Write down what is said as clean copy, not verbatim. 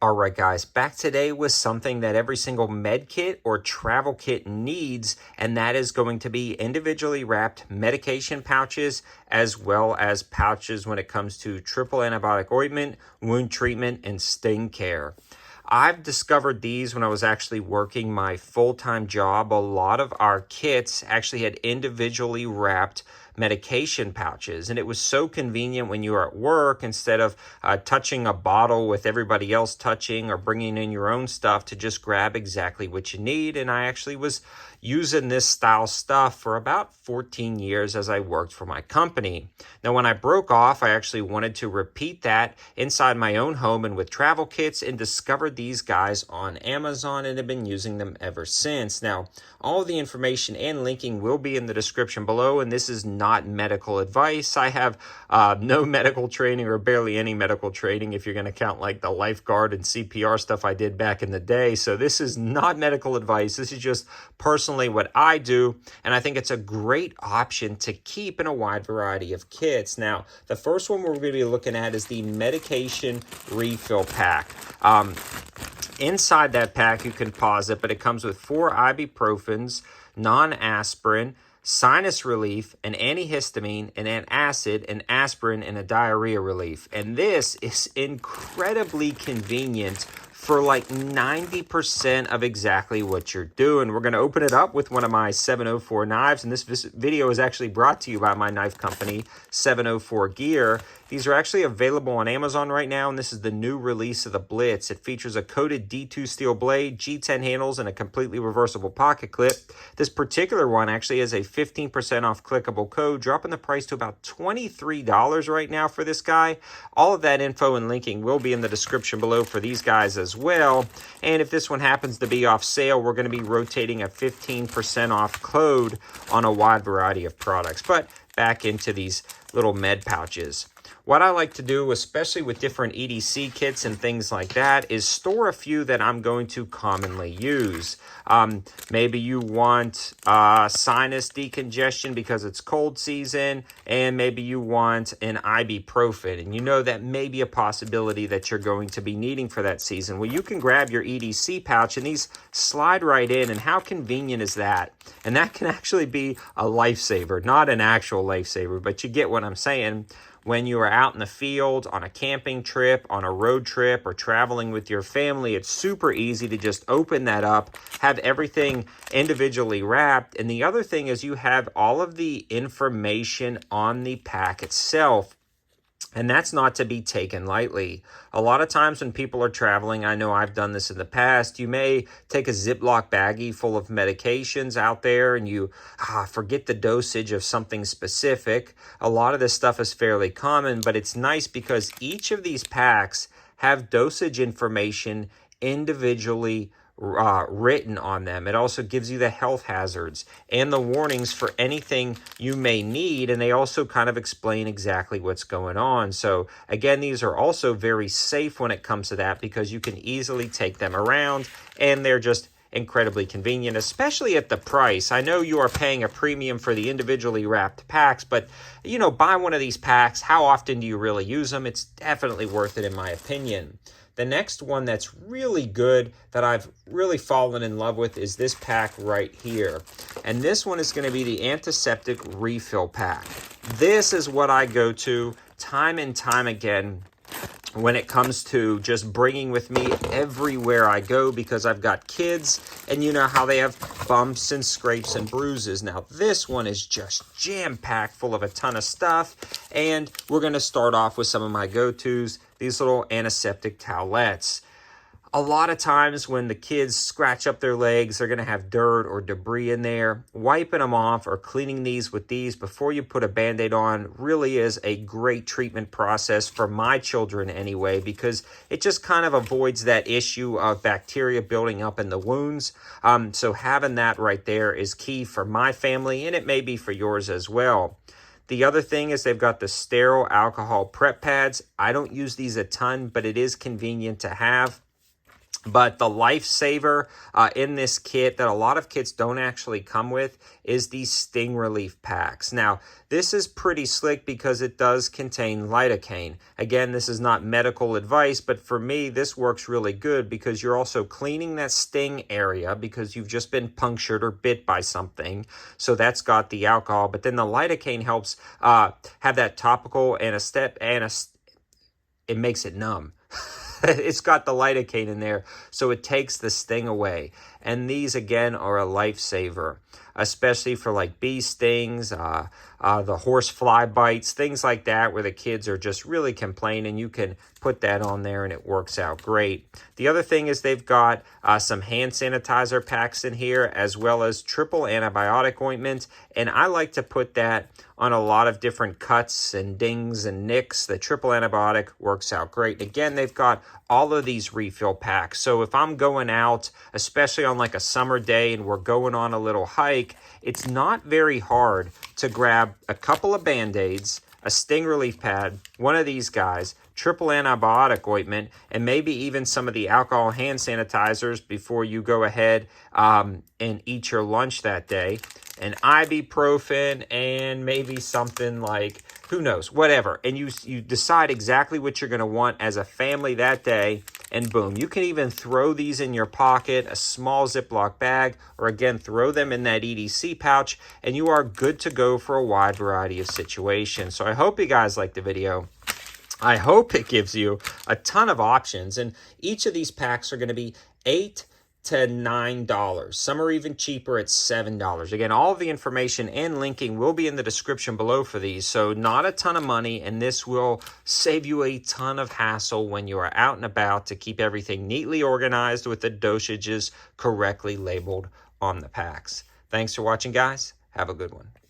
All right, guys, back today with something that every single med kit or travel kit needs, and that is going to be individually wrapped medication pouches, as well as pouches when it comes to triple antibiotic ointment, wound treatment, and sting care. I've discovered these when I was actually working my full-time job. A lot of our kits actually had individually wrapped medication pouches, and it was so convenient when you were at work, instead of touching a bottle with everybody else touching or bringing in your own stuff, to just grab exactly what you need. And I actually was using this style stuff for about 14 years as I worked for my company. Now, when I broke off, I actually wanted to repeat that inside my own home and with travel kits, and discovered these guys on Amazon and have been using them ever since. Now, all of the information and linking will be in the description below, and this is not medical advice. I have no medical training, or barely any medical training, if you're going to count like the lifeguard and CPR stuff I did back in the day. So this is not medical advice. This is just personally what I do, and I think it's a great option to keep in a wide variety of kits. Now, the first one we're going to be looking at is the medication refill pack. Inside that pack, you can pause it, but it comes with 4 ibuprofens, non-aspirin, sinus relief, an antihistamine, an antacid, an aspirin, and a diarrhea relief. And this is incredibly convenient for like 90% of exactly what you're doing. We're going to open it up with one of my 704 knives, and this video is actually brought to you by my knife company, 704 Gear. These are actually available on Amazon right now, and this is the new release of the Blitz. It features a coated D2 steel blade, G10 handles, and a completely reversible pocket clip. This particular one actually has a 15% off clickable code, dropping the price to about $23 right now for this guy. All of that info and linking will be in the description below for these guys as well. And if this one happens to be off sale, we're going to be rotating a 15% off code on a wide variety of products. But back into these little med pouches. What I like to do, especially with different EDC kits and things like that, is store a few that I'm going to commonly use. Maybe you want sinus decongestion because it's cold season, and maybe you want an ibuprofen, and you know that may be a possibility that you're going to be needing for that season. Well, you can grab your EDC pouch, and these slide right in, and how convenient is that? And that can actually be a lifesaver, not an actual lifesaver, but you get what I'm saying. When you are out in the field, on a camping trip, on a road trip, or traveling with your family, it's super easy to just open that up, have everything individually wrapped. And the other thing is you have all of the information on the pack itself. And that's not to be taken lightly. A lot of times when people are traveling, I know I've done this in the past, you may take a Ziploc baggie full of medications out there and you forget the dosage of something specific. A lot of this stuff is fairly common, but it's nice because each of these packs have dosage information individually written on them. It also gives you the health hazards and the warnings for anything you may need, and they also kind of explain exactly what's going on. So again, these are also very safe when it comes to that, because you can easily take them around, and they're just incredibly convenient, especially at the price. I know you are paying a premium for the individually wrapped packs, but you know, buy one of these packs. How often do you really use them? It's definitely worth it in my opinion. The next one that's really good that I've really fallen in love with is this pack right here. And this one is going to be the Antiseptic refill pack. This is what I go to time and time again when it comes to just bringing with me everywhere I go, because I've got kids and you know how they have bumps and scrapes and bruises. Now this one is just jam-packed full of a ton of stuff, and we're going to start off with some of my go-tos, these little antiseptic towelettes. A lot of times when the kids scratch up their legs, they're going to have dirt or debris in there. Wiping them off or cleaning these with these before you put a Band-Aid on really is a great treatment process for my children anyway, because it just kind of avoids that issue of bacteria building up in the wounds. So having that right there is key for my family, and it may be for yours as well. The other thing is they've got the sterile alcohol prep pads. I don't use these a ton, but it is convenient to have. But the lifesaver in this kit that a lot of kits don't actually come with is these sting relief packs. Now, this is pretty slick because it does contain lidocaine. Again, this is not medical advice, but for me, this works really good because you're also cleaning that sting area because you've just been punctured or bit by something. So that's got the alcohol, but then the lidocaine helps have that topical it makes it numb. It's got the lidocaine in there, so it takes the sting away. And these, again, are a lifesaver, especially for like bee stings, the horse fly bites, things like that, where the kids are just really complaining. You can put that on there and it works out great. The other thing is they've got some hand sanitizer packs in here, as well as triple antibiotic ointment. And I like to put that on a lot of different cuts and dings and nicks. The triple antibiotic works out great. Again, they've got all of these refill packs. So if I'm going out, especially on like a summer day and we're going on a little hike, it's not very hard to grab a couple of Band-Aids, a sting relief pad, one of these guys, triple antibiotic ointment, and maybe even some of the alcohol hand sanitizers before you go ahead and eat your lunch that day, and ibuprofen, and maybe something like, who knows, whatever. And you decide exactly what you're going to want as a family that day, and boom. You can even throw these in your pocket, a small Ziploc bag, or again, throw them in that EDC pouch, and you are good to go for a wide variety of situations. So I hope you guys like the video. I hope it gives you a ton of options, and each of these packs are going to be $8 to $9. Some are even cheaper at $7. Again, all of the information and linking will be in the description below for these, so not a ton of money, and this will save you a ton of hassle when you are out and about to keep everything neatly organized with the dosages correctly labeled on the packs. Thanks for watching, guys. Have a good one.